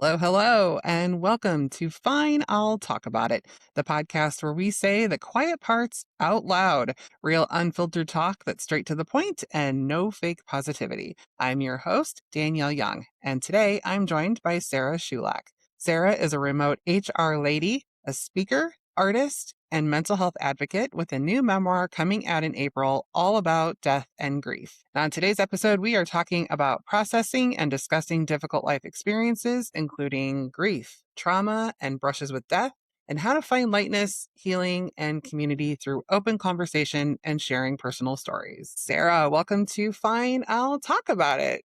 Hello, hello, and welcome to Fine, I'll Talk About It, the podcast where we say the quiet parts out loud, real unfiltered talk that's straight to the point and no fake positivity. I'm your host, Danielle Young, and today I'm joined by Sarah Shoulak. Sarah is a remote HR lady, a speaker, artist, and mental health advocate with a new memoir coming out in April all about death and grief. Now, on today's episode, we are talking about processing and discussing difficult life experiences, including grief, trauma, and brushes with death, and how to find lightness, healing, and community through open conversation and sharing personal stories. Sarah, welcome to Fine, I'll Talk About It.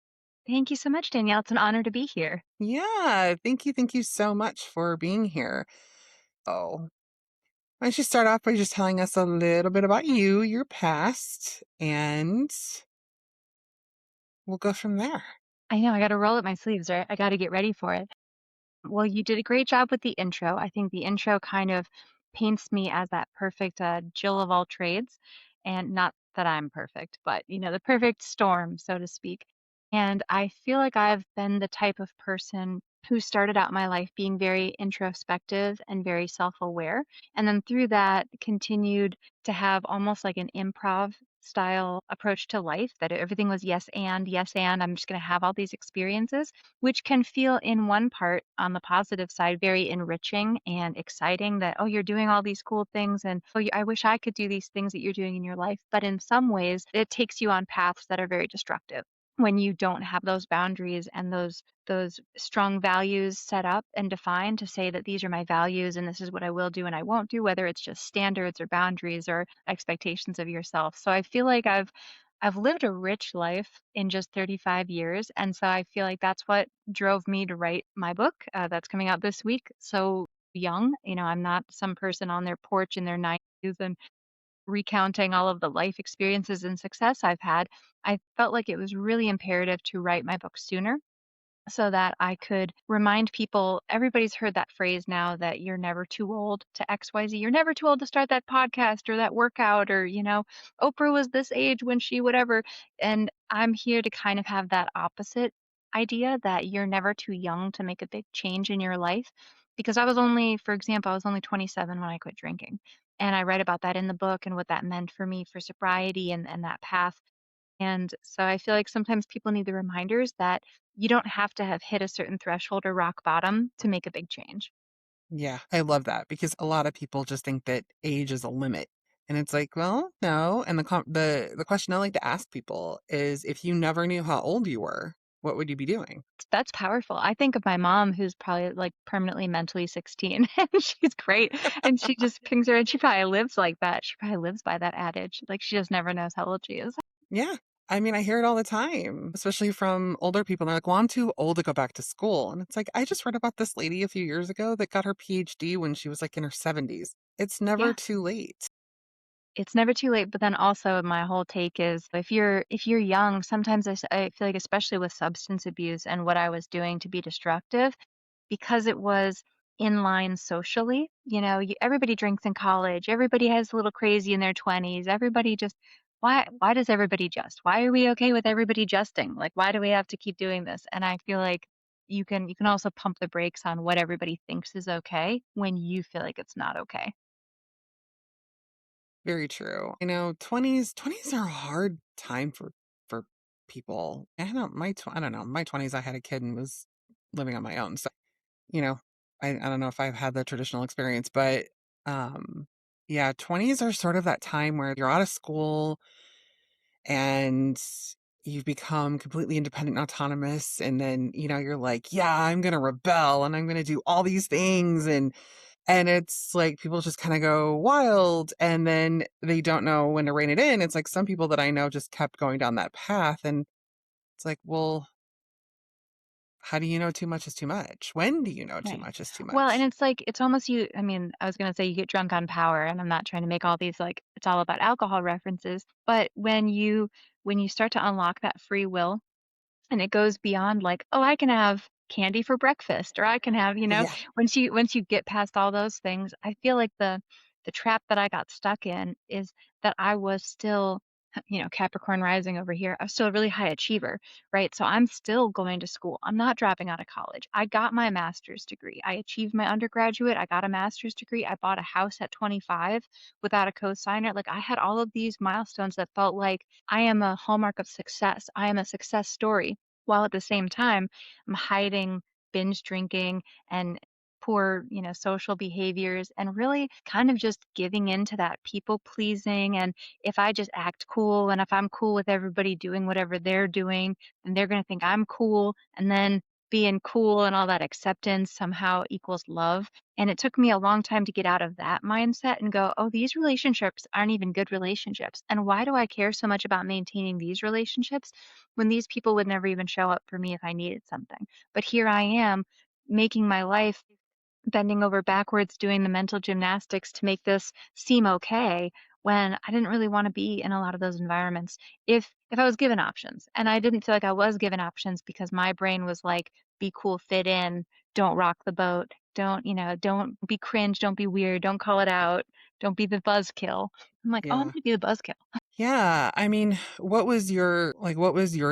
Thank you so much, Danielle. It's an honor to be here. Yeah, thank you. Thank you so much for being here. Oh, why don't you start off by just telling us a little bit about you, your past, and we'll go from there. I know I got to roll up my sleeves, right? I got to get ready for it. Well, you did a great job with the intro. I think the intro kind of paints me as that perfect Jill of all trades. And not that I'm perfect, but the perfect storm, so to speak. And I feel like I've been the type of person who started out my life being very introspective and very self-aware. And then through that, continued to have almost like an improv style approach to life, that everything was yes, and I'm just going to have all these experiences, which can feel in one part on the positive side very enriching and exciting that, oh, you're doing all these cool things and oh, I wish I could do these things that you're doing in your life. But in some ways, it takes you on paths that are very destructive when you don't have those boundaries and those strong values set up and defined to say that these are my values and this is what I will do and I won't do, whether it's just standards or boundaries or expectations of yourself. So I feel like I've lived a rich life in just 35 years. And so I feel like that's what drove me to write my book that's coming out this week. So young, I'm not some person on their porch in their 90s and recounting all of the life experiences and success I've had. I felt like it was really imperative to write my book sooner so that I could remind people. Everybody's heard that phrase now that you're never too old to XYZ. You're never too old to start that podcast or that workout or, Oprah was this age when she whatever. And I'm here to kind of have that opposite idea that you're never too young to make a big change in your life. Because for example, I was only 27 when I quit drinking. And I write about that in the book and what that meant for me for sobriety and that path. And so I feel like sometimes people need the reminders that you don't have to have hit a certain threshold or rock bottom to make a big change. Yeah, I love that because a lot of people just think that age is a limit. And it's like, well, no. And the question I like to ask people is if you never knew how old you were, what would you be doing? That's powerful. I think of my mom who's probably like permanently mentally 16 and she's great. And she just pings her and she probably lives like that. She probably lives by that adage. Like she just never knows how old she is. Yeah. I mean, I hear it all the time, especially from older people. They're like, well, I'm too old to go back to school. And it's like, I just read about this lady a few years ago that got her PhD when she was like in her 70s. It's never Yeah. too late. It's never too late, but then also my whole take is if you're young, sometimes I feel like especially with substance abuse and what I was doing to be destructive, because it was in line socially, everybody drinks in college, everybody has a little crazy in their 20s, everybody just why does everybody just? Why are we okay with everybody justing? Like why do we have to keep doing this? And I feel like you can also pump the brakes on what everybody thinks is okay when you feel like it's not okay. Very true. 20s are a hard time for people. I don't know. My 20s I had a kid and was living on my own. So, you know, I don't know if I've had the traditional experience, but um yeah, 20s are sort of that time where you're out of school and you've become completely independent and autonomous and then, you're like, yeah, I'm going to rebel and I'm going to do all these things and it's like people just kind of go wild and then they don't know when to rein it in. It's like some people that I know just kept going down that path. And it's like, well, how do you know too much is too much? When do you know too Right. much is too Well, and much? it's like it's almost I mean, I was gonna say you get drunk on power, and I'm not trying to make all these like it's all about alcohol references, but when you start to unlock that free will and it goes beyond like, oh, I can have candy for breakfast or I can have, Yeah. once you get past all those things, I feel like the trap that I got stuck in is that I was still Capricorn rising over here, I was still a really high achiever, right? So I'm still going to school. I'm not dropping out of college. I got my master's degree. I achieved my undergraduate. I got a master's degree. I bought a house at 25 without a cosigner. Like I had all of these milestones that felt like I am a hallmark of success. I am a success story. While at the same time, I'm hiding binge drinking and poor, social behaviors and really kind of just giving in to that people pleasing and if I just act cool and if I'm cool with everybody doing whatever they're doing, then they're going to think I'm cool. And then being cool and all that acceptance somehow equals love. And it took me a long time to get out of that mindset and go, oh, these relationships aren't even good relationships. And why do I care so much about maintaining these relationships when these people would never even show up for me if I needed something? But here I am making my life bending over backwards doing the mental gymnastics to make this seem okay when I didn't really want to be in a lot of those environments if I was given options. And I didn't feel like I was given options because my brain was like, be cool, fit in, don't rock the boat, don't be cringe, don't be weird, don't call it out, don't be the buzzkill. I'm like, oh, I'm Yeah. gonna be the buzzkill. Yeah, I mean, what was your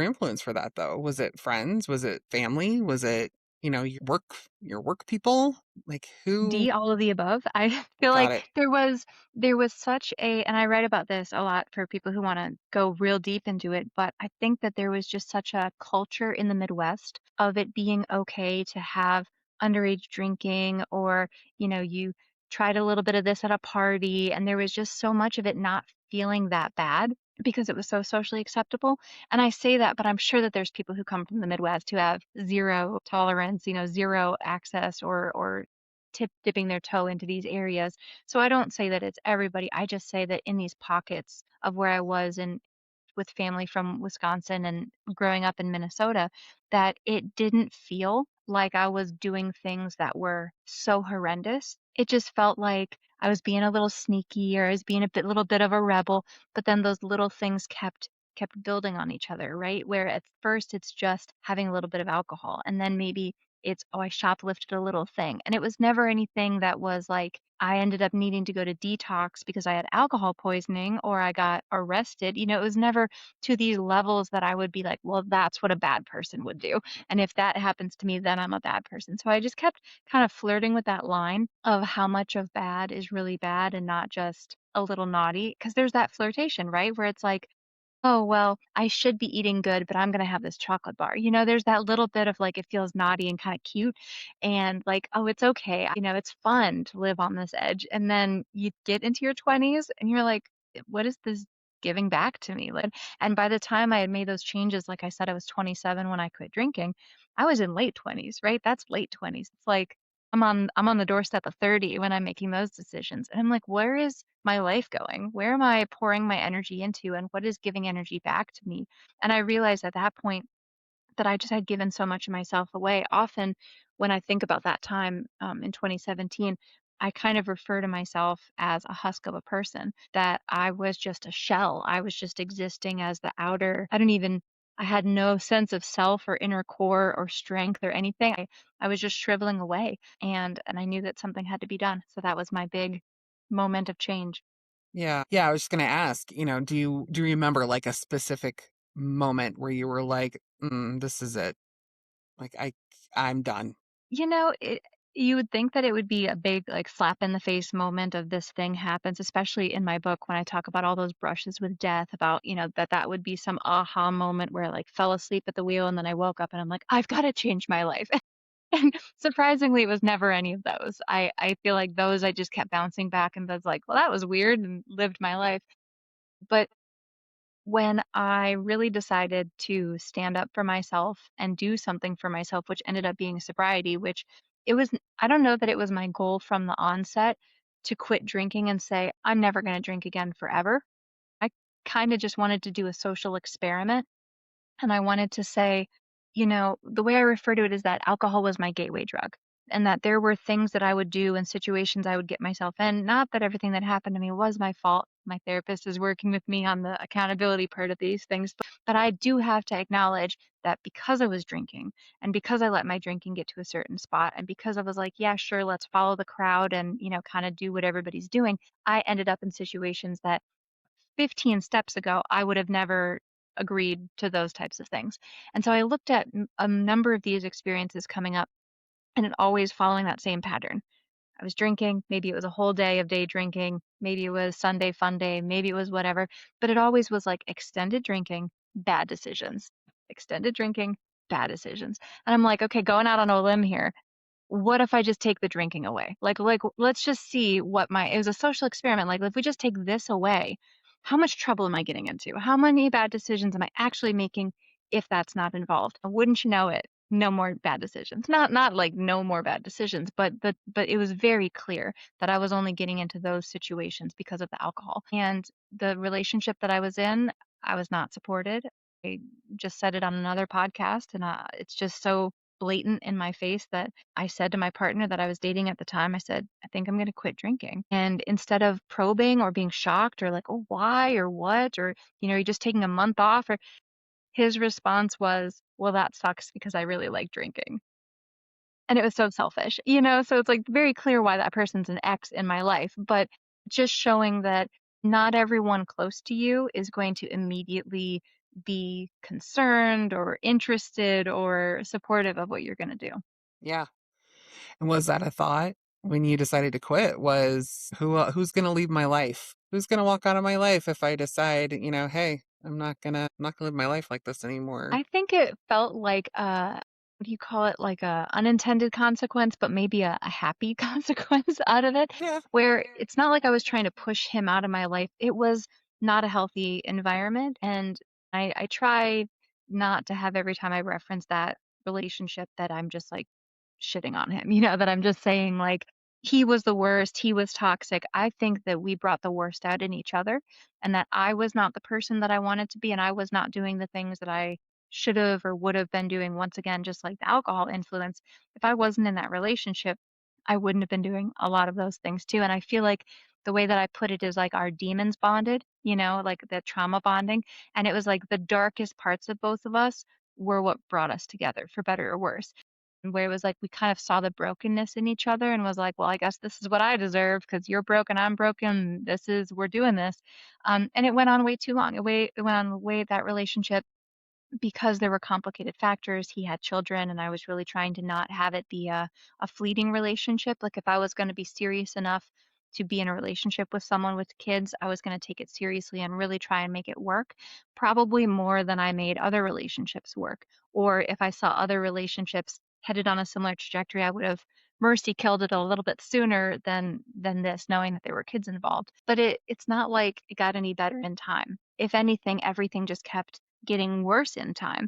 influence for that though? Was it friends? Was it family? Was it, your work people? Like who D, all of the above. I feel got like it? there was such a and I write about this a lot for people who wanna go real deep into it, but I think that there was just such a culture in the Midwest of it being okay to have underage drinking or, you tried a little bit of this at a party, and there was just so much of it not feeling that bad because it was so socially acceptable. And I say that, but I'm sure that there's people who come from the Midwest who have 0 tolerance, 0 access or dipping their toe into these areas. So I don't say that it's everybody. I just say that in these pockets of where I was and with family from Wisconsin and growing up in Minnesota, that it didn't feel like I was doing things that were so horrendous. It just felt like I was being a little sneaky or I was being little bit of a rebel, but then those little things kept building on each other, right? Where at first it's just having a little bit of alcohol and then maybe it's, oh, I shoplifted a little thing. And it was never anything that was like I ended up needing to go to detox because I had alcohol poisoning or I got arrested. It was never to these levels that I would be like, well, that's what a bad person would do. And if that happens to me, then I'm a bad person. So I just kept kind of flirting with that line of how much of bad is really bad and not just a little naughty. Because there's that flirtation, right? Where it's like, oh, well, I should be eating good, but I'm gonna have this chocolate bar. There's that little bit of like it feels naughty and kind of cute and like, oh, it's okay. It's fun to live on this edge. And then you get into your 20s and you're like, what is this giving back to me? Like, and by the time I had made those changes, like I said, I was 27 when I quit drinking. I was in late 20s, right? That's late 20s. It's like I'm on the doorstep of 30 when I'm making those decisions. And I'm like, where is my life going? Where am I pouring my energy into and what is giving energy back to me? And I realized at that point that I just had given so much of myself away. Often when I think about that time in 2017, I kind of refer to myself as a husk of a person, that I was just a shell. I was just existing as the outer, I had no sense of self or inner core or strength or anything. I was just shriveling away and I knew that something had to be done. So that was my big moment of change. Yeah. Yeah, I was just gonna ask, do you remember like a specific moment where you were like, this is it. Like I'm done. You know, you would think that it would be a big, like, slap in the face moment of this thing happens, especially in my book when I talk about all those brushes with death, about, that would be some aha moment where I, like, fell asleep at the wheel and then I woke up and I'm like, I've got to change my life. And surprisingly, it was never any of those. I feel like those I just kept bouncing back and was like, well, that was weird and lived my life. But when I really decided to stand up for myself and do something for myself, which ended up being sobriety, which it was, I don't know that it was my goal from the onset to quit drinking and say, I'm never going to drink again forever. I kind of just wanted to do a social experiment and I wanted to say, the way I refer to it is that alcohol was my gateway drug and that there were things that I would do and situations I would get myself in. Not that everything that happened to me was my fault. My therapist is working with me on the accountability part of these things. But I do have to acknowledge that because I was drinking and because I let my drinking get to a certain spot and because I was like, yeah, sure, let's follow the crowd and, kind of do what everybody's doing, I ended up in situations that 15 steps ago, I would have never agreed to those types of things. And so I looked at a number of these experiences coming up, and it always following that same pattern. I was drinking, maybe it was a whole day of day drinking, maybe it was Sunday fun day, maybe it was whatever, but it always was like extended drinking, bad decisions. Extended drinking, bad decisions. And I'm like, okay, going out on a limb here, what if I just take the drinking away? Let's just see what my it was a social experiment. Like, if we just take this away, how much trouble am I getting into? How many bad decisions am I actually making if that's not involved? And wouldn't you know it, no more bad decisions. Not like no more bad decisions, but it was very clear that I was only getting into those situations because of the alcohol. And the relationship that I was in, I was not supported. I just said it on another podcast, and it's just so blatant in my face that I said to my partner that I was dating at the time, I said, I think I'm going to quit drinking. And instead of probing or being shocked or like, oh, why or what, or, you're just taking a month off, or his response was, well, that sucks because I really like drinking. And it was so selfish, so it's like very clear why that person's an ex in my life, but just showing that not everyone close to you is going to immediately be concerned or interested or supportive of what you're going to do. Yeah. And was that a thought when you decided to quit? Was who's going to leave my life? Who's going to walk out of my life if I decide, hey, I'm not gonna live my life like this anymore. I think it felt like what do you call it? Like a unintended consequence, but maybe a happy consequence out of it, Yeah. where it's not like I was trying to push him out of my life. It was not a healthy environment. And I try not to have every time I reference that relationship that I'm just like shitting on him, that I'm just saying like he was the worst, he was toxic. I think that we brought the worst out in each other and that I was not the person that I wanted to be and I was not doing the things that I should have or would have been doing once again, just like the alcohol influence. If I wasn't in that relationship, I wouldn't have been doing a lot of those things too. And I feel like the way that I put it is like our demons bonded, like the trauma bonding. And it was like the darkest parts of both of us were what brought us together, for better or worse. And where it was like we kind of saw the brokenness in each other and was like, well, I guess this is what I deserve because you're broken, I'm broken. We're doing this. And it went on way too long. It went on way that relationship because there were complicated factors. He had children, and I was really trying to not have it be a fleeting relationship. Like if I was going to be serious enough to be in a relationship with someone with kids, I was going to take it seriously and really try and make it work, probably more than I made other relationships work. Or if I saw other relationships headed on a similar trajectory, I would have mercy killed it a little bit sooner than this, knowing that there were kids involved. But it's not like it got any better in time. If anything, everything just kept getting worse in time.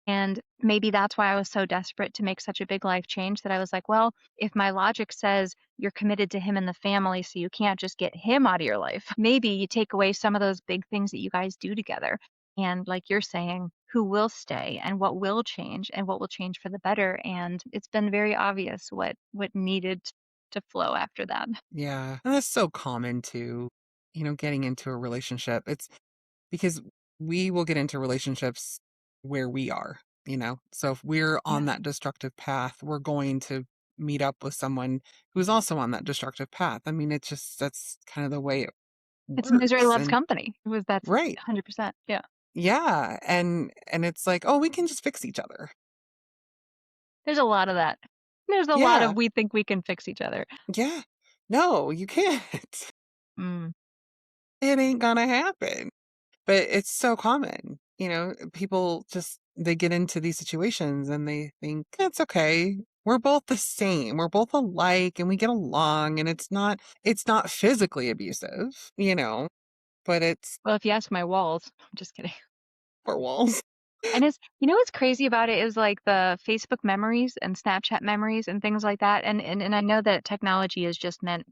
And maybe that's why I was so desperate to make such a big life change that I was like, well, if my logic says you're committed to him and the family, so you can't just get him out of your life, maybe you take away some of those big things that you guys do together. And like you're saying, who will stay and what will change and what will change for the better. And it's been very obvious what needed to flow after that. Yeah. And that's so common too, getting into a relationship. It's because we will get into relationships where we are, So if we're Yeah. on that destructive path, we're going to meet up with someone who's also on that destructive path. I mean, that's kind of the way it It's misery works. loves And company. That's right. 100%. Yeah. Yeah. And it's like, oh, we can just fix each other. There's a lot of that. There's a lot of Yeah. we think we can fix each other. Yeah. No, you can't. Mm, It ain't gonna happen. But it's so common, people just they get into these situations and they think it's okay. We're both the same. We're both alike and we get along and it's not physically abusive, but it's well, if you ask my walls, I'm just kidding. for walls. And what's crazy about it is like the Facebook memories and Snapchat memories and things like that. And I know that technology is just meant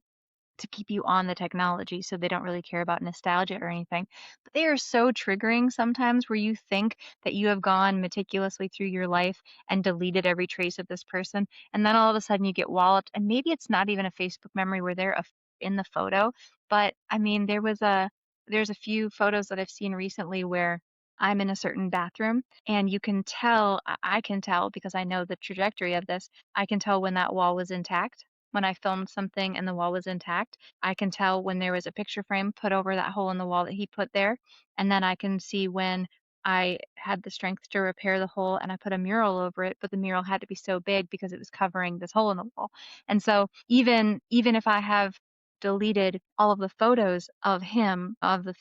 to keep you on the technology, so they don't really care about nostalgia or anything. But they are so triggering sometimes where you think that you have gone meticulously through your life and deleted every trace of this person, and then all of a sudden you get walloped, and maybe it's not even a Facebook memory where they're in the photo, but I mean there's a few photos that I've seen recently where I'm in a certain bathroom and you can tell I can tell because I know the trajectory of this. I can tell when that wall was intact when I filmed something and the wall was intact. I can tell when there was a picture frame put over that hole in the wall that he put there, and then I can see when I had the strength to repair the hole and I put a mural over it, but the mural had to be so big because it was covering this hole in the wall. And so even if I have deleted all of the photos of him, of the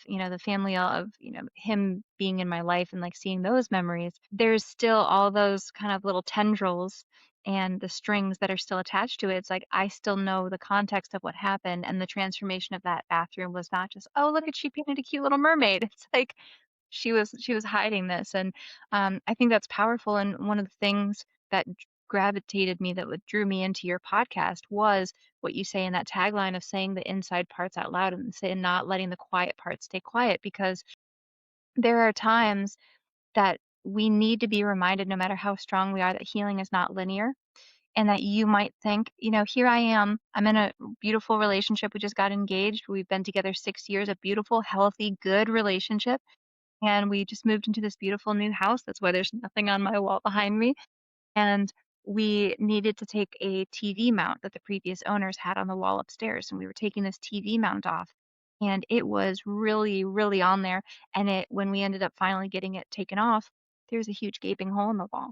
family, of, him being in my life and like seeing those memories, there's still all those kind of little tendrils and the strings that are still attached to it. It's like I still know the context of what happened, and the transformation of that bathroom was not just, oh, look at she painted a cute little mermaid. It's like she was hiding this, and I think that's powerful. And one of the things that gravitated me, that would drew me into your podcast, was what you say in that tagline of saying the inside parts out loud and say not letting the quiet parts stay quiet, because there are times that we need to be reminded, no matter how strong we are, that healing is not linear, and that you might think, here I am. I'm in a beautiful relationship. We just got engaged. We've been together 6 years, a beautiful, healthy, good relationship. And we just moved into this beautiful new house. That's why there's nothing on my wall behind me. And we needed to take a TV mount that the previous owners had on the wall upstairs. And we were taking this TV mount off. And it was really, really on there. And when we ended up finally getting it taken off, there's a huge gaping hole in the wall.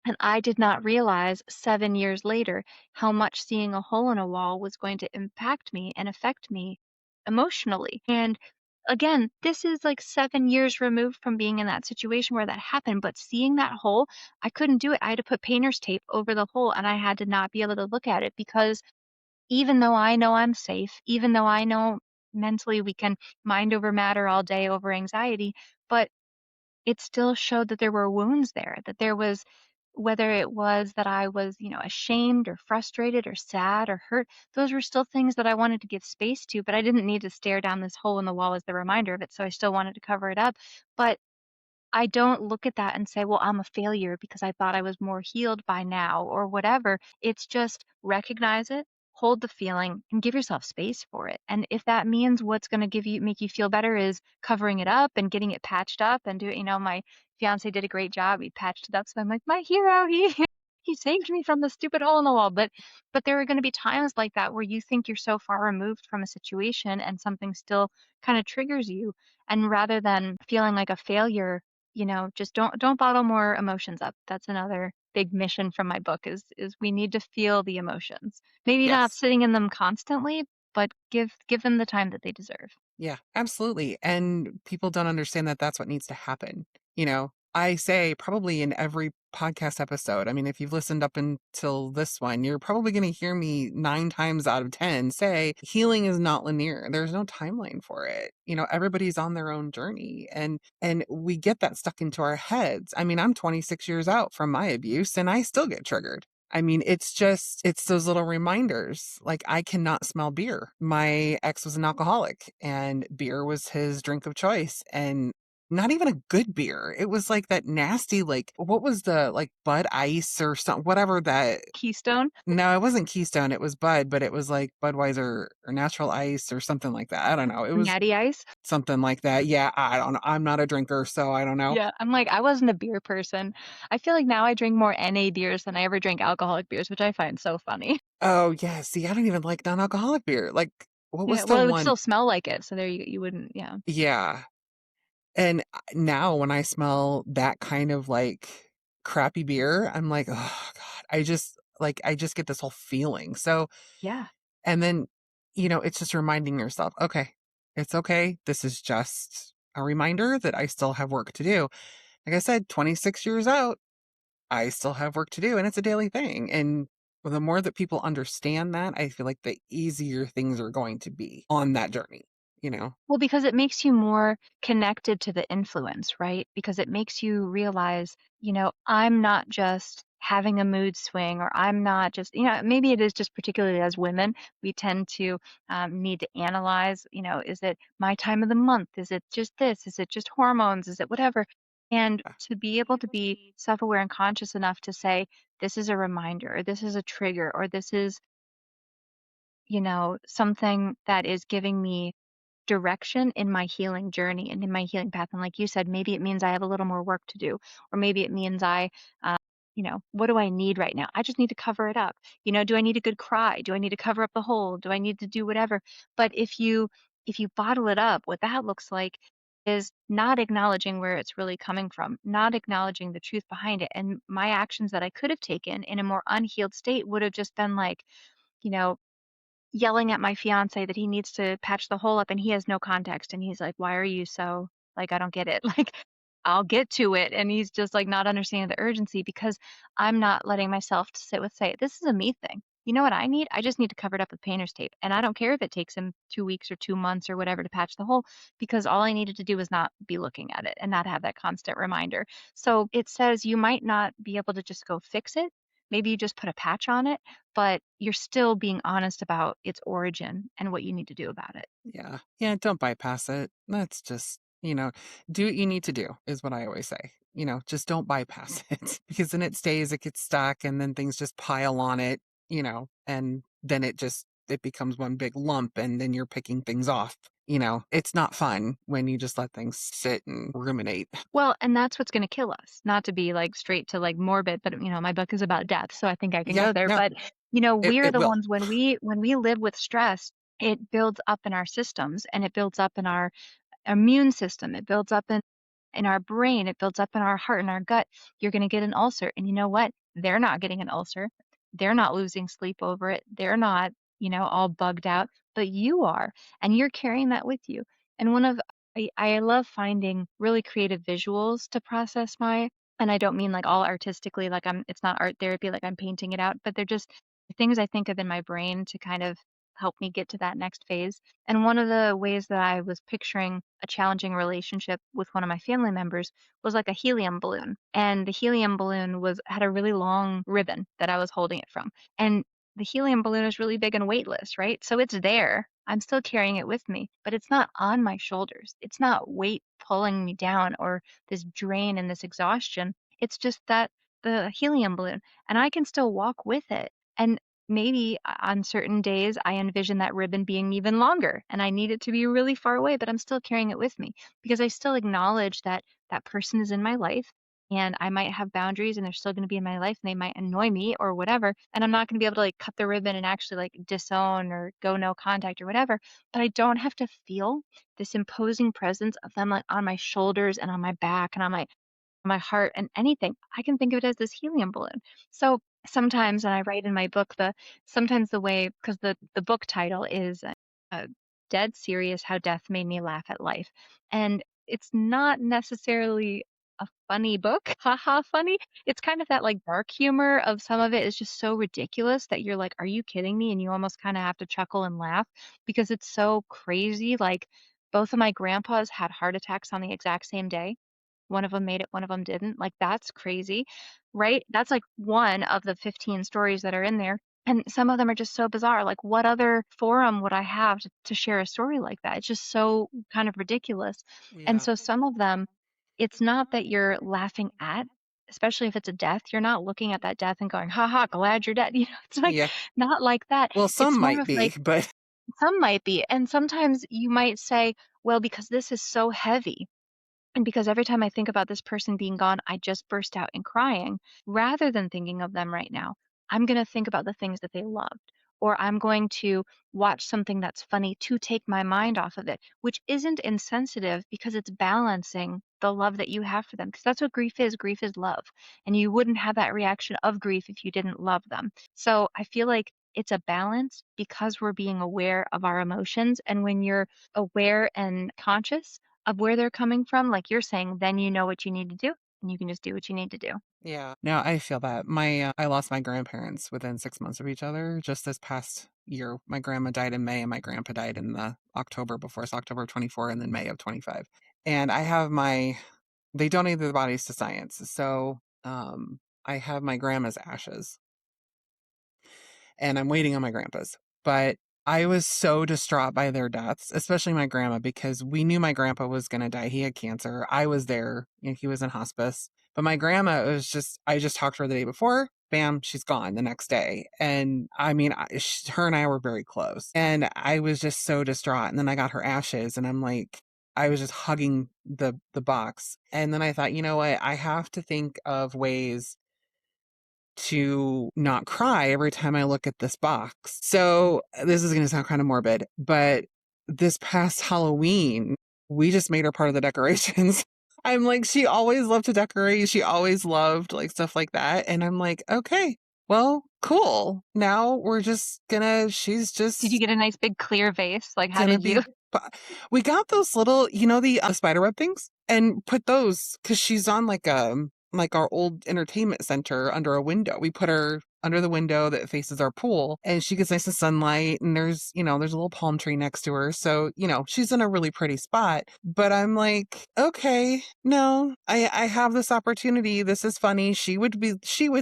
And I did not realize 7 years later how much seeing a hole in a wall was going to impact me and affect me emotionally. And again, this is like 7 years removed from being in that situation where that happened, but seeing that hole, I couldn't do it. I had to put painter's tape over the hole, and I had to not be able to look at it, because even though I know I'm safe, even though I know mentally we can mind over matter all day over anxiety, but it still showed that there were wounds there, that there was, whether it was that I was, ashamed or frustrated or sad or hurt, those were still things that I wanted to give space to, but I didn't need to stare down this hole in the wall as the reminder of it. So I still wanted to cover it up. But I don't look at that and say, well, I'm a failure because I thought I was more healed by now or whatever. It's just recognize it, hold the feeling, and give yourself space for it. And if that means what's going to make you feel better is covering it up and getting it patched up and my fiance did a great job. He patched it up. So I'm like, my hero, he he saved me from the stupid hole in the wall. But there are going to be times like that where you think you're so far removed from a situation and something still kind of triggers you. And rather than feeling like a failure, just don't bottle more emotions up. That's another big mission from my book, is we need to feel the emotions. Maybe not Yes. sitting in them constantly, but give them the time that they deserve. Yeah, absolutely. And people don't understand that that's what needs to happen. I say probably in every podcast episode, I mean, if you've listened up until this one, you're probably going to hear me 9 times out of 10 say healing is not linear. There's no timeline for it. Everybody's on their own journey, and we get that stuck into our heads. I mean, I'm 26 years out from my abuse and I still get triggered. I mean, it's those little reminders. Like, I cannot smell beer. My ex was an alcoholic and beer was his drink of choice, and not even a good beer. It was like that nasty, like, what was the, like, Bud Ice or something, whatever that. Keystone, No, it wasn't Keystone. It was Bud, but it was like Budweiser or Natural Ice or something like that. I don't know. It was Natty Ice. something like that. Yeah, I don't know. I'm not a drinker, so I don't know. Yeah, I'm like, I wasn't a beer person. I feel like now I drink more NA beers than I ever drank alcoholic beers, which I find so funny. Oh, yeah. See, I don't even like non-alcoholic beer. Like, what Yeah, was the well, it would one? still smell like it, so there you wouldn't, yeah. Yeah. And now when I smell that kind of, like, crappy beer, I'm like, "Oh god." I just get this whole feeling. So, Yeah. and then, it's just reminding yourself, "Okay, it's okay. This is just a reminder that I still have work to do." Like I said, 26 years out, I still have work to do, and it's a daily thing. And the more that people understand that, I feel like the easier things are going to be on that journey, you know? Well, because it makes you more connected to the influence, right? Because it makes you realize, I'm not just having a mood swing, or I'm not just, maybe it is just particularly as women, we tend to need to analyze, is it my time of the month? Is it just this? Is it just hormones? Is it whatever? And to be able to be self aware and conscious enough to say, this is a reminder, or this is a trigger, or this is, something that is giving me direction in my healing journey and in my healing path. And like you said, maybe it means I have a little more work to do, or maybe it means what do I need right now? I just need to cover it up. Do I need a good cry? Do I need to cover up the hole? Do I need to do whatever? But if you bottle it up, what that looks like is not acknowledging where it's really coming from, not acknowledging the truth behind it. And my actions that I could have taken in a more unhealed state would have just been like, you know, yelling at my fiancé that he needs to patch the hole up, and he has no context, and he's like, "Why are you so like, I don't get it." Like, I'll get to it, and he's just, like, not understanding the urgency because I'm not letting myself to sit with say, "This is a me thing. You know what I need? I just need to cover it up with painter's tape, and I don't care if it takes him 2 weeks or 2 months or whatever to patch the hole because all I needed to do was not be looking at it and not have that constant reminder." So, it says you might not be able to just go fix it. Maybe you just put a patch on it, but you're still being honest about its origin and what you need to do about it. Yeah. Yeah, don't bypass it. That's just, do what you need to do is what I always say. Just don't bypass it because then it stays, it gets stuck, and then things just pile on it, and then it becomes one big lump and then you're picking things off. It's not fun when you just let things sit and ruminate. Well, and that's what's gonna kill us. Not to be, like, straight to, like, morbid, but, my book is about death, so I think I can Yeah, go there, yeah, but, it, we're it the will. ones when we live with stress, it builds up in our systems, and it builds up in our immune system. It builds up in our brain. It builds up in our heart and our gut. You're going to get an ulcer. And you know what? They're not getting an ulcer. They're not losing sleep over it. They're not, all bugged out, but you are. And you're carrying that with you. And I love finding really creative visuals to process and I don't mean like all artistically, like it's not art therapy, like I'm painting it out, but they're just things I think of in my brain to kind of help me get to that next phase. And one of the ways that I was picturing a challenging relationship with one of my family members was like a helium balloon. And the helium balloon had a really long ribbon that I was holding it from. And the helium balloon is really big and weightless, right? So it's there. I'm still carrying it with me, but it's not on my shoulders. It's not weight pulling me down or this drain and this exhaustion. It's just that the helium balloon, and I can still walk with it. And maybe on certain days, I envision that ribbon being even longer and I need it to be really far away, but I'm still carrying it with me because I still acknowledge that that person is in my life and I might have boundaries and they're still going to be in my life and they might annoy me or whatever. And I'm not going to be able to like cut the ribbon and actually like disown or go no contact or whatever. But I don't have to feel this imposing presence of them like on my shoulders and on my back and on my heart and anything. I can think of it as this helium balloon. So sometimes, and I write in my book, sometimes the way because the book title is "Dead Serious: How Death Made Me Laugh at Life," and it's not necessarily a funny book, haha, funny. It's kind of that like dark humor of some of it is just so ridiculous that you're like, "Are you kidding me?" And you almost kind of have to chuckle and laugh because it's so crazy. Like both of my grandpas had heart attacks on the exact same day. One of them made it, one of them didn't. Like, that's crazy, right? That's, like, one of the 15 stories that are in there, and some of them are just so bizarre. Like, what other forum would I have to share a story like that? It's just so kind of ridiculous. And Yeah. so some of them, it's not that you're laughing at, especially if it's a death, you're not looking at that death and going, "Ha ha, glad you're dead." It's, like, Yeah. not like that. Well, some It's more might of, be, like but some might be, and sometimes you might say, "Well, because this is so heavy." And because every time I think about this person being gone, I just burst out in crying. Rather than thinking of them right now, I'm going to think about the things that they loved. Or I'm going to watch something that's funny to take my mind off of it, which isn't insensitive because it's balancing the love that you have for them. Because that's what grief is. Grief is love. And you wouldn't have that reaction of grief if you didn't love them. So I feel like it's a balance because we're being aware of our emotions. And when you're aware and conscious, of where they're coming from, like you're saying, then you know what you need to do, and you can just do what you need to do. yeah. No, I feel that. I lost my grandparents within 6 months of each other just this past year. My grandma died in May and my grandpa died in the October before, so October of 24 and then May of 25. And they donated their bodies to science. So, I have my grandma's ashes and I'm waiting on my grandpa's. But I was so distraught by their deaths, especially my grandma, because we knew my grandpa was going to die. He had cancer. I was there, he was in hospice. But my grandma I just talked to her the day before. Bam, she's gone the next day. And I mean, her and I were very close. And I was just so distraught. And then I got her ashes, and I'm like, I was just hugging the box. And then I thought, you know what? I have to think of ways to not cry every time I look at this box. So this is going to sound kind of morbid, but this past Halloween, we just made her part of the decorations. I'm like, she always loved to decorate. She always loved like stuff like that. And I'm like, okay, well, cool. Now we're just gonna, she's Did you just get a nice big clear vase? Like, how gonna did be you? we got those little, the spider web things and put those because she's on like our old entertainment center under a window. We put her under the window that faces our pool and she gets nice and sunlight and there's a little palm tree next to her. So, she's in a really pretty spot. But I'm like, okay, no, I have this opportunity. This is funny. She would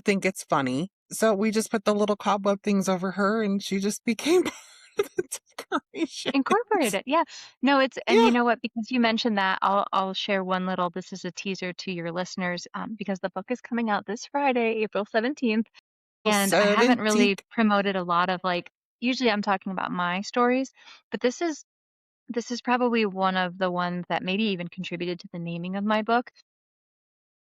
think it's funny. So we just put the little cobweb things over her and she just became part of the decoration. Incorporate it, yeah. No, it's and you Yeah. know what? Because you mentioned that, I'll share one little this is a teaser to your listeners, because the book is coming out this Friday, April 17th, and I haven't 17th. really promoted a lot of, like usually I'm talking about my stories, but this is probably one of the ones that maybe even contributed to the naming of my book.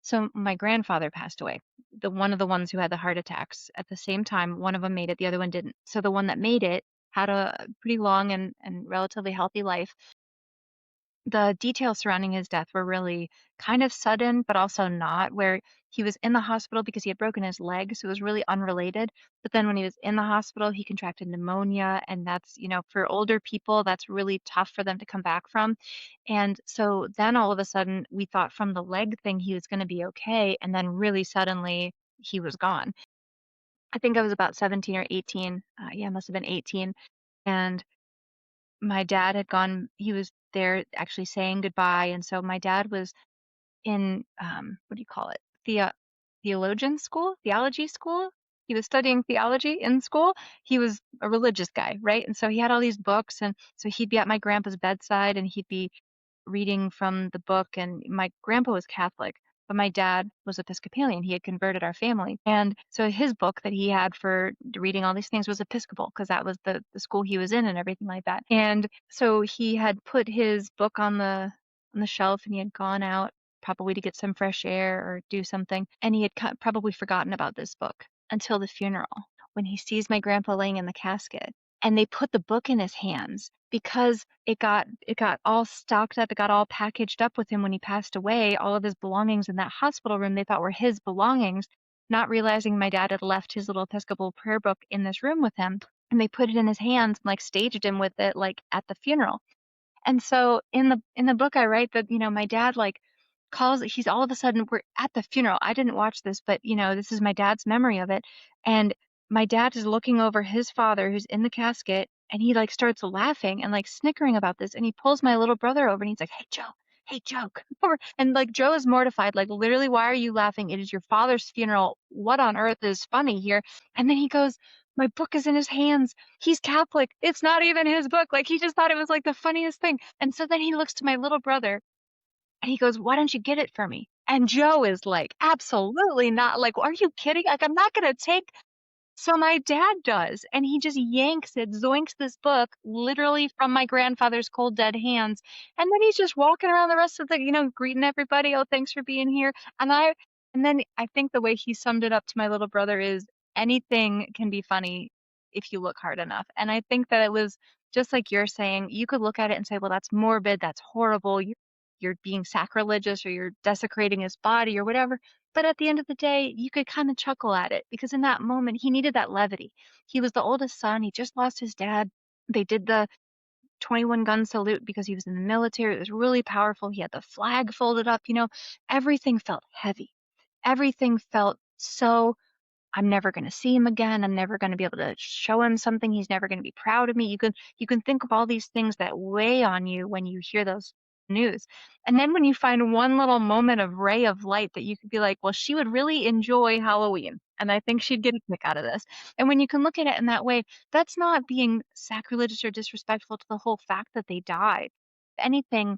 So my grandfather passed away. The one of the ones who had the heart attacks. At the same time, one of them made it, the other one didn't. So the one that made it had a pretty long and relatively healthy life. The details surrounding his death were really kind of sudden, but also not, where he was in the hospital because he had broken his leg, so it was really unrelated. But then when he was in the hospital, he contracted pneumonia, and that's, for older people, that's really tough for them to come back from. And so then all of a sudden, we thought from the leg thing he was going to be okay, and then really suddenly he was gone. I think I was about 17 or 18. Yeah, it must have been 18. And my dad had gone he was there actually saying goodbye, and so my dad was in, what do you call it? Theologian school? Theology school? He was studying theology in school. He was a religious guy, right? And so he had all these books, and so he'd be at my grandpa's bedside, and he'd be reading from the book, and my grandpa was Catholic, but my dad was Episcopalian. He had converted our family. And so his book that he had for reading all these things was Episcopal because that was the school he was in and everything like that. And so he had put his book on the shelf and he had gone out probably to get some fresh air or do something. And he had probably forgotten about this book until the funeral when he sees my grandpa laying in the casket and they put the book in his hands because it got all stocked up, it got all packaged up with him when he passed away, all of his belongings in that hospital room they thought were his belongings, not realizing my dad had left his little Episcopal prayer book in this room with him, and they put it in his hands and, like, staged him with it, like, at the funeral. And so in the book I write that, my dad like calls he's all of a sudden we're at the funeral. I didn't watch this, but this is my dad's memory of it. And my dad is looking over his father who's in the casket and he like starts laughing and like snickering about this and he pulls my little brother over and he's like, "Hey Joe, hey Joe, come over." And like Joe is mortified, like literally, "Why are you laughing? It is your father's funeral. What on earth is funny here?" And then he goes, "My book is in his hands. He's Catholic. It's not even his book." Like, he just thought it was, like, the funniest thing. And so then he looks to my little brother, and he goes, "Why don't you get it for me?" And Joe is like, "Absolutely not. Like, are you kidding? Like, I'm not gonna take." So my dad does, and he just yanks it, zoinks this book literally from my grandfather's cold, dead hands, and then he's just walking around the rest of the greeting everybody, "Oh, thanks for being here." And then I think the way he summed it up to my little brother is, anything can be funny if you look hard enough, and I think that it was just like you're saying, you could look at it and say, "Well, that's morbid, that's horrible, you're being sacrilegious, or you're desecrating his body," or whatever, but at the end of the day, you could kinda chuckle at it because in that moment, he needed that levity. He was the oldest son, he just lost his dad. They did the 21 gun salute because he was in the military. It was really powerful. He had the flag folded up, everything felt heavy. Everything felt so, I'm never gonna see him again. I'm never gonna be able to show him something. He's never gonna be proud of me. You can think of all these things that weigh on you when you hear those news. And then when you find one little moment of ray of light that you could be like, well, she would really enjoy Halloween. And I think she'd get a kick out of this. And when you can look at it in that way, that's not being sacrilegious or disrespectful to the whole fact that they died. If anything,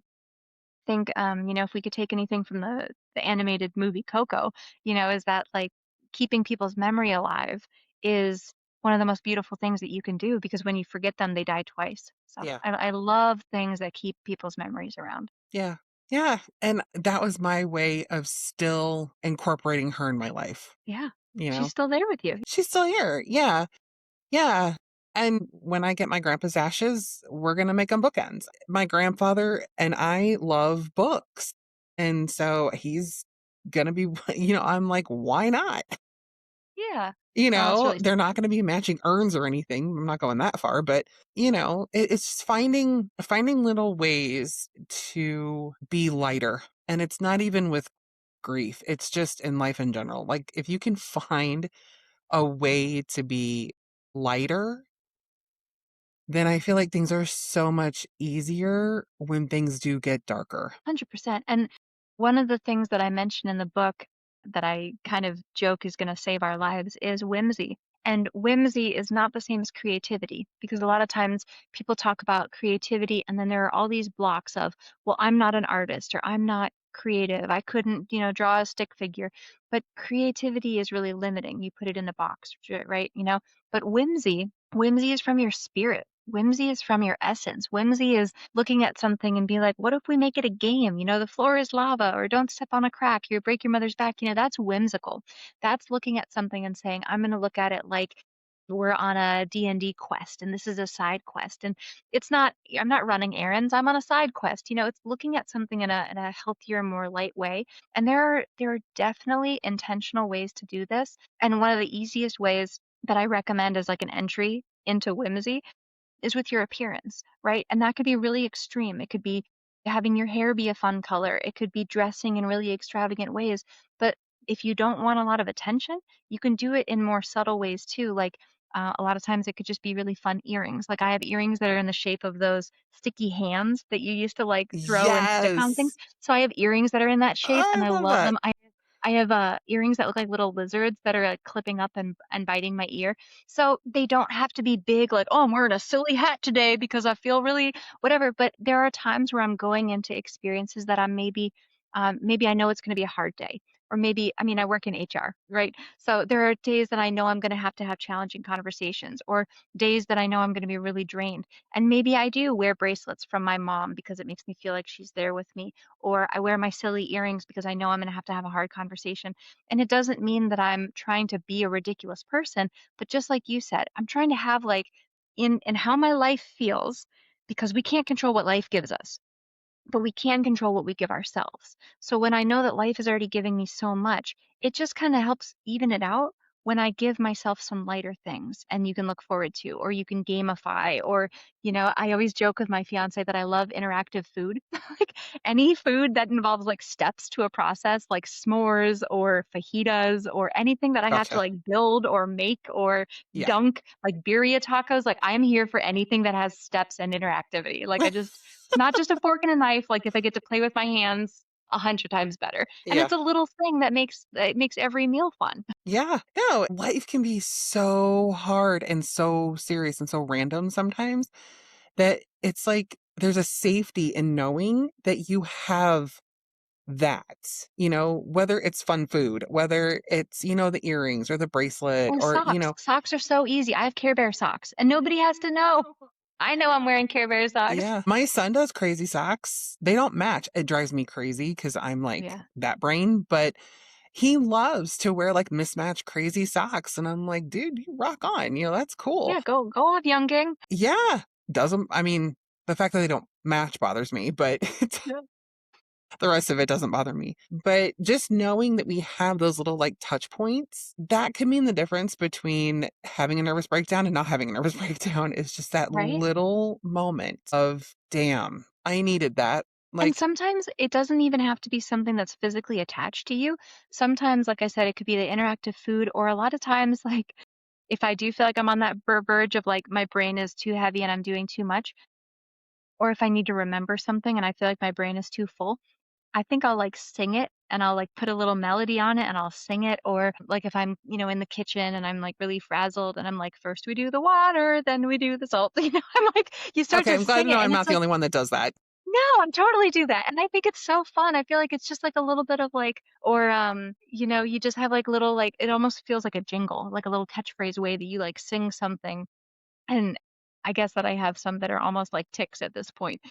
think, if we could take anything from the animated movie Coco, is that like keeping people's memory alive is one of the most beautiful things that you can do because when you forget them, they die twice. So Yeah. I love things that keep people's memories around. Yeah. Yeah. And that was my way of still incorporating her in my life. Yeah. you She's know? still there with you. She's still here. Yeah. Yeah. And when I get my grandpa's ashes, we're gonna make them bookends. My grandfather and I love books, and so he's gonna be I'm like, "Why not?" Yeah. Oh, that's really They're sweet. not gonna be matching urns or anything. I'm not going that far, but, it's just finding little ways to be lighter, and it's not even with grief, it's just in life in general. Like, if you can find a way to be lighter, then I feel like things are so much easier when things do get darker. 100%. And one of the things that I mention in the book that I kind of joke is going to save our lives is whimsy. And whimsy is not the same as creativity because a lot of times people talk about creativity and then there are all these blocks of, well, I'm not an artist or I'm not creative. I couldn't, draw a stick figure. But creativity is really limiting. You put it in a box, right? But whimsy is from your spirit. Whimsy is from your essence. Whimsy is looking at something and be like, what if we make it a game? The floor is lava, or don't step on a crack, you break your mother's back. That's whimsical. That's looking at something and saying, I'm going to look at it like we're on a D&D quest and this is a side quest. And I'm not running errands. I'm on a side quest. It's looking at something in a healthier, more light way. And there are definitely intentional ways to do this. And one of the easiest ways that I recommend as like an entry into whimsy is with your appearance, right? And that could be really extreme. It could be having your hair be a fun color. It could be dressing in really extravagant ways. But if you don't want a lot of attention, you can do it in more subtle ways too. Like a lot of times it could just be really fun earrings. Like I have earrings that are in the shape of those sticky hands that you used to like throw and stick on things. Yes. So I have earrings that are in that shape and I I love love that. them. I have earrings that look like little lizards that are like clipping up and biting my ear. So they don't have to be big, like, oh, I'm wearing a silly hat today because I feel really whatever. But there are times where I'm going into experiences that I'm maybe I know it's going to be a hard day. Or maybe, I mean, I work in HR, right? So there are days that I know I'm going to have challenging conversations, or days that I know I'm going to be really drained. And maybe I do wear bracelets from my mom because it makes me feel like she's there with me, or I wear my silly earrings because I know I'm going to have a hard conversation. And it doesn't mean that I'm trying to be a ridiculous person, but just like you said, I'm trying to have like in how my life feels because we can't control what life gives us, but we can control what we give ourselves. So when I know that life is already giving me so much, it just kind of helps even it out when I give myself some lighter things and you can look forward to, or you can gamify, or, I always joke with my fiance that I love interactive food. Like any food that involves like steps to a process, like s'mores or fajitas or anything that I have to Gotcha. like build or make or Yeah. dunk, like birria tacos, like I'm here for anything that has steps and interactivity. Like not just a fork and a knife, like, if I get to play with my hands, 100 times better, and Yeah. it's a little thing that makes every meal fun. Yeah. No, life can be so hard and so serious and so random sometimes that it's like there's a safety in knowing that you have that, whether it's fun food, whether it's, the earrings or the bracelet Or or, socks. Socks are so easy. I have Care Bear socks, and nobody has to know. I know I'm wearing Care Bear socks. yeah. My son does crazy socks. They don't match. It drives me crazy because I'm like Yeah. that brain, but he loves to wear like mismatched crazy socks. And I'm like, dude, you rock on. That's cool. Yeah, go off, younging. Yeah. Doesn't, I mean, the fact that they don't match bothers me, but Yeah. the rest of it doesn't bother me. But just knowing that we have those little like touch points, that could mean the difference between having a nervous breakdown and not having a nervous breakdown is just that Right? little moment of, damn, I needed that. And Like, sometimes it doesn't even have to be something that's physically attached to you. Sometimes, like I said, it could be the interactive food, or a lot of times, like, if I do feel like I'm on that verge of like my brain is too heavy and I'm doing too much, or if I need to remember something and I feel like my brain is too full, I think I'll like sing it and I'll like put a little melody on it and I'll sing it. Or like if I'm, in the kitchen and I'm like really frazzled and I'm like, first we do the water, then we do the salt. I'm like, you start okay, to I'm glad sing to it know I'm and not it's the like, only one that does that. no, I'm totally do that. And I think it's so fun. I feel like it's just like a little bit of like, or, you just have like little, like, it almost feels like a jingle, like a little catchphrase way that you like sing something. And I guess that I have some that are almost like ticks at this point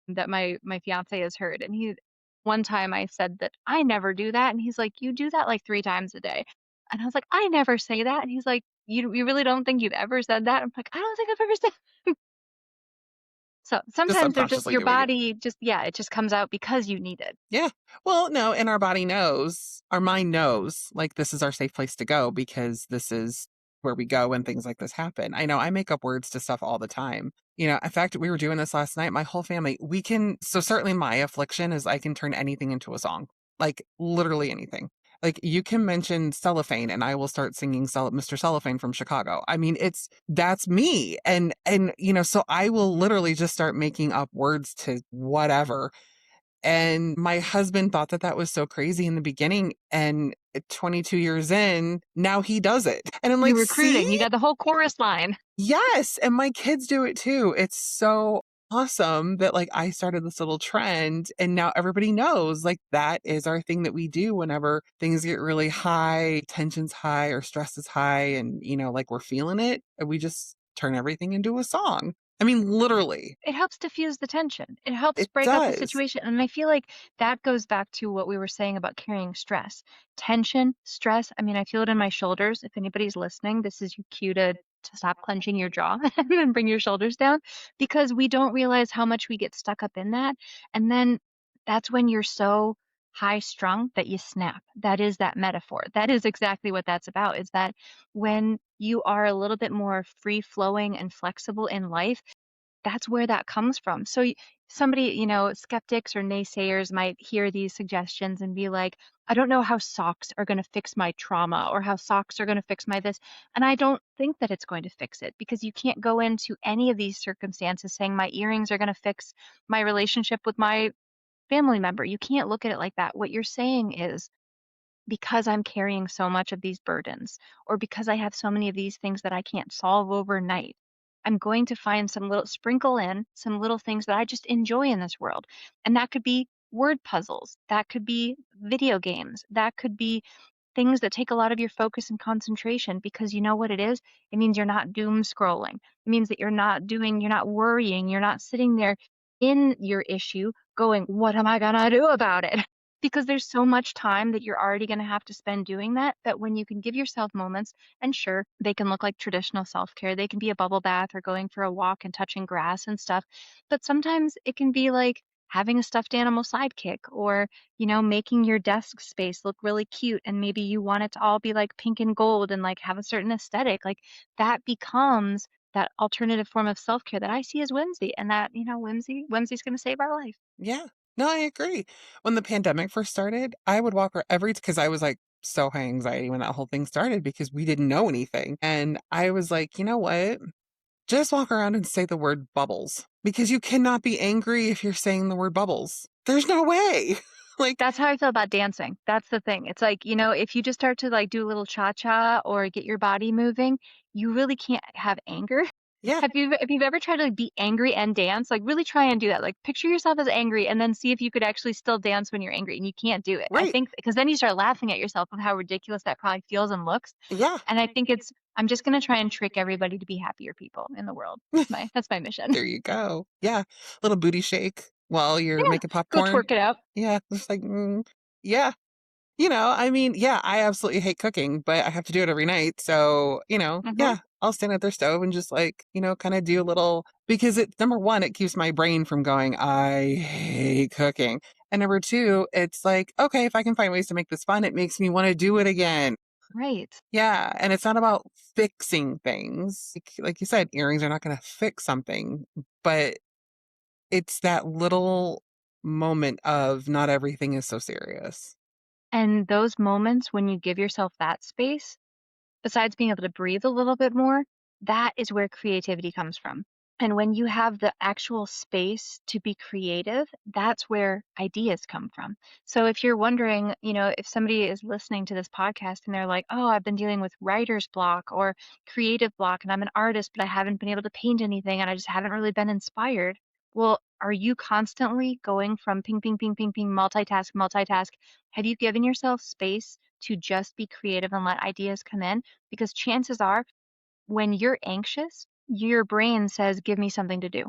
that my fiance has heard. And one time I said that I never do that, and he's like, "You do that like 3 times a day." And I was like, "I never say that." And he's like, "You really don't think you've ever said that?" I'm like, "I don't think I've ever said." So, Just sometimes they're just subconsciously your doing it. body just yeah, it just comes out because you need it. Yeah. Well, no, and our body knows, our mind knows, like, this is our safe place to go because this is where we go when things like this happen. I know I make up words to stuff all the time. In fact, we were doing this last night. My whole family, so certainly my affliction is I can turn anything into a song, like literally anything. Like you can mention cellophane and I will start singing Mr. Cellophane from Chicago. I mean, that's me. So I will literally just start making up words to whatever, and my husband thought that that was so crazy in the beginning. And 22 years in, now he does it. And I'm You're like, see? recruiting, you got the whole chorus line. Yes. And my kids do it too. It's so awesome that like I started this little trend and now everybody knows like that is our thing that we do whenever things get really high, tension's high or stress is high and like we're feeling it. And we just turn everything into a song. I mean, literally, It helps diffuse the tension. It helps it break up the does. situation, and I feel like that goes back to what we were saying about carrying stress. Tension, stress, I mean, I feel it in my shoulders. If anybody's listening, this is your cue to stop clenching your jaw and then bring your shoulders down because we don't realize how much we get stuck up in that, and then that's when you're so high strung that you snap. That is that metaphor. That is exactly what that's about, is that when you are a little bit more free flowing and flexible in life, that's where that comes from. So somebody, skeptics or naysayers might hear these suggestions and be like, I don't know how socks are going to fix my trauma or how socks are going to fix my this. And I don't think that it's going to fix it because you can't go into any of these circumstances saying my earrings are going to fix my relationship with my family member. You can't look at it like that. What you're saying is, because I'm carrying so much of these burdens, or because I have so many of these things that I can't solve overnight, I'm going to find some little sprinkle in some little things that I just enjoy in this world. And that could be word puzzles, that could be video games, that could be things that take a lot of your focus and concentration because you know what it is? It means you're not doom scrolling. It means that you're not worrying, you're not sitting there in your issue going, what am I going to do about it? Because there's so much time that you're already going to have to spend doing that, that when you can give yourself moments, and sure, they can look like traditional self care, they can be a bubble bath or going for a walk and touching grass and stuff. But sometimes it can be like having a stuffed animal sidekick or making your desk space look really cute and maybe you want it to all be like pink and gold and like have a certain aesthetic. Like that becomes that alternative form of self-care that I see as whimsy and that, whimsy's going to save our life. Yeah. No, I agree. When the pandemic first started, I would walk her because I was like so high anxiety when that whole thing started because we didn't know anything. And I was like, you know what? Just walk around and say the word bubbles because you cannot be angry if you're saying the word bubbles. There's no way. Like, That's how I feel about dancing. That's the thing. It's like, if you just start to like do a little cha-cha or get your body moving, you really can't have anger. yeah, Have you ever tried to like, be angry and dance? Like really try and do that. Like picture yourself as angry and then see if you could actually still dance when you're angry and you can't do it. I right. think because then you start laughing at yourself of how ridiculous that probably feels and looks. Yeah. And I think I'm just gonna try and trick everybody to be happier people in the world. That's my mission. There you go. Yeah. Little booty shake while you're Yeah. making Go popcorn. twerk it out. Yeah. Just like, yeah. I mean, yeah, I absolutely hate cooking, but I have to do it every night. So, Hmm. yeah, I'll stand at their stove and just like, kind of do a little because number one, it keeps my brain from going, I hate cooking. And number two, it's like, okay, if I can find ways to make this fun, it makes me want to do it again. Right. Yeah. And it's not about fixing things. Like you said, earrings are not going to fix something, but it's that little moment of not everything is so serious. And those moments when you give yourself that space, besides being able to breathe a little bit more, that is where creativity comes from. And when you have the actual space to be creative, that's where ideas come from. So if you're wondering, if somebody is listening to this podcast and they're like, oh, I've been dealing with writer's block or creative block, and I'm an artist, but I haven't been able to paint anything and I just haven't really been inspired. Well, are you constantly going from ping, ping, ping, ping, ping, multitask, multitask? Have you given yourself space to just be creative and let ideas come in? Because chances are, when you're anxious, your brain says, give me something to do.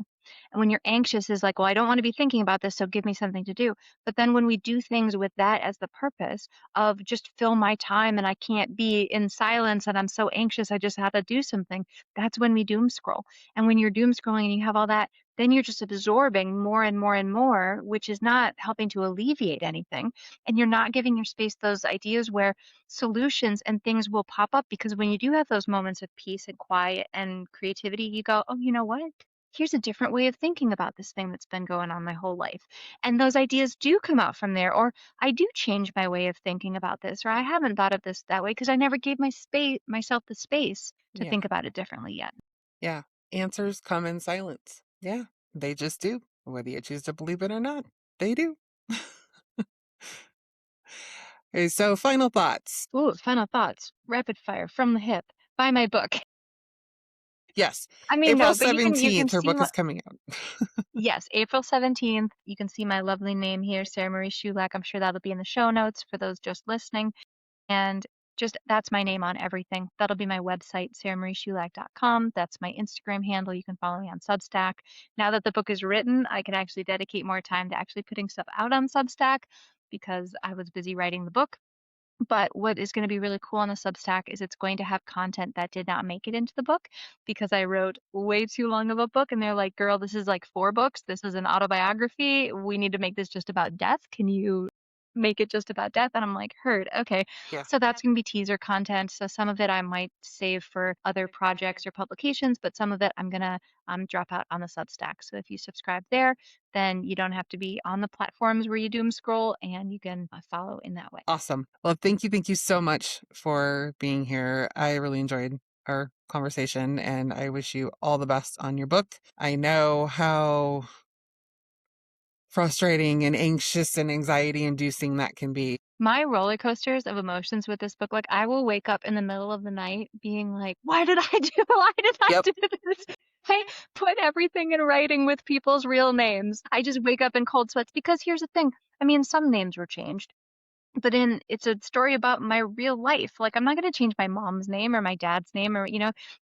And when you're anxious is like, well, I don't want to be thinking about this, so give me something to do. But then when we do things with that as the purpose of just fill my time and I can't be in silence and I'm so anxious, I just have to do something, that's when we doom scroll. And when you're doom scrolling and you have all that, then you're just absorbing more and more and more, which is not helping to alleviate anything. And you're not giving your space those ideas where solutions and things will pop up. Because when you do have those moments of peace and quiet and creativity, you go, oh, you know what? Here's a different way of thinking about this thing that's been going on my whole life. And those ideas do come out from there. Or I do change my way of thinking about this, or I haven't thought of this that way because I never gave myself the space to Yeah. think about it differently yet. Yeah. Answers come in silence. Yeah. They just do. Whether you choose to believe it or not, they do. Okay, so final thoughts. Ooh, final thoughts. Rapid fire from the hip. Buy my book. Yes. I mean, April no, but you can 17th, her see book my is coming out. yes, April 17th. You can see my lovely name here, Sarah Marie Shoulak. I'm sure that'll be in the show notes for those just listening. And just that's my name on everything. That'll be my website, sarahmarieshoulak.com. That's my Instagram handle. You can follow me on Substack. Now that the book is written, I can actually dedicate more time to actually putting stuff out on Substack because I was busy writing the book. But what is going to be really cool on the Substack is it's going to have content that did not make it into the book because I wrote way too long of a book. And they're like, girl, this is like 4 books. This is an autobiography. We need to make this just about death. Can you make it just about death? And I'm like, heard. Okay. Yeah. So that's going to be teaser content. So some of it I might save for other projects or publications, but some of it I'm going to drop out on the Substack. So if you subscribe there, then you don't have to be on the platforms where you doom scroll and you can follow in that way. Awesome. Well, thank you so much for being here. I really enjoyed our conversation and I wish you all the best on your book. I know how frustrating and anxious and anxiety inducing that can be. My roller coasters of emotions with this book, like, I will wake up in the middle of the night being like, "Why did I do why did I Yep. do this?" I put everything in writing with people's real names. I just wake up in cold sweats because here's the thing, I mean, some names were changed, but it's a story about my real life. Like, I'm not gonna change my mom's name or my dad's name or,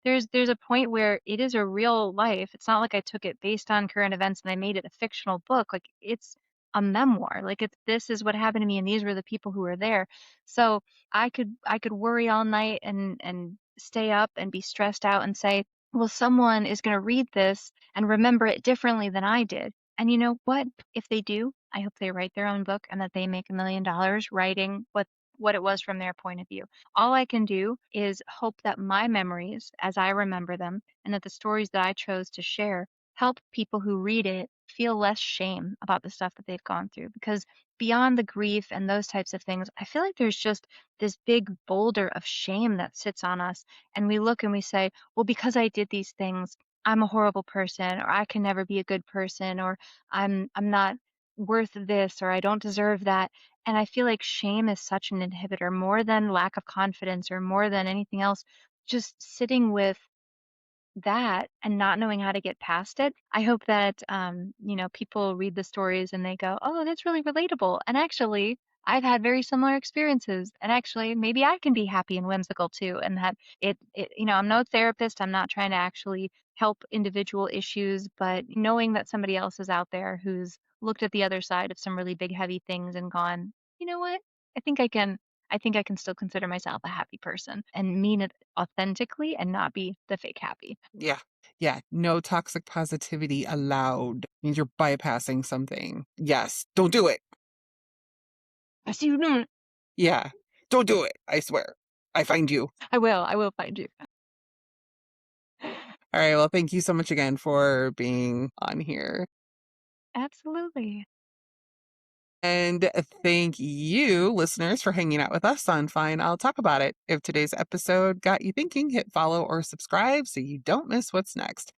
there's a point where it is a real life. It's not like I took it based on current events and I made it a fictional book. Like, it's a memoir. Like, it's this is what happened to me and these were the people who were there. So I could worry all night and stay up and be stressed out and say, well, someone is gonna read this and remember it differently than I did. And you know what? If they do, I hope they write their own book and that they make $1 million writing what it was from their point of view. All I can do is hope that my memories, as I remember them, and that the stories that I chose to share help people who read it feel less shame about the stuff that they've gone through. Because beyond the grief and those types of things, I feel like there's just this big boulder of shame that sits on us. And we look and we say, well, because I did these things, I'm a horrible person, or I can never be a good person, or I'm not worth this, or I don't deserve that. And I feel like shame is such an inhibitor, more than lack of confidence or more than anything else. Just sitting with that and not knowing how to get past it. I hope that people read the stories and they go, "Oh, that's really relatable." And actually, I've had very similar experiences. And actually, maybe I can be happy and whimsical too. And that I'm no therapist. I'm not trying to actually help individual issues, but knowing that somebody else is out there who's looked at the other side of some really big, heavy things and gone, you know what? I think I can. I think I can still consider myself a happy person and mean it authentically and not be the fake happy. Yeah. Yeah. No toxic positivity allowed. Means you're bypassing something. Yes. Don't do it. I see you doing. Yeah. Don't do it. I swear. I find you. I will. I will find you. All right. Well, thank you so much again for being on here. Absolutely. And thank you, listeners, for hanging out with us on Fine, I'll Talk About It. If today's episode got you thinking, hit follow or subscribe so you don't miss what's next.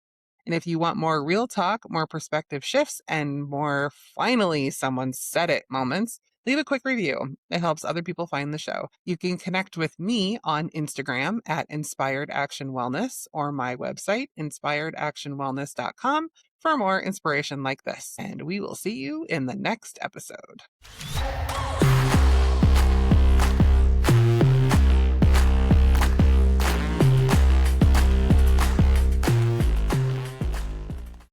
And if you want more real talk, more perspective shifts, and more finally someone said it moments, leave a quick review. It helps other people find the show. You can connect with me on Instagram at Inspired Action Wellness or my website, inspiredactionwellness.com, for more inspiration like this. And we will see you in the next episode.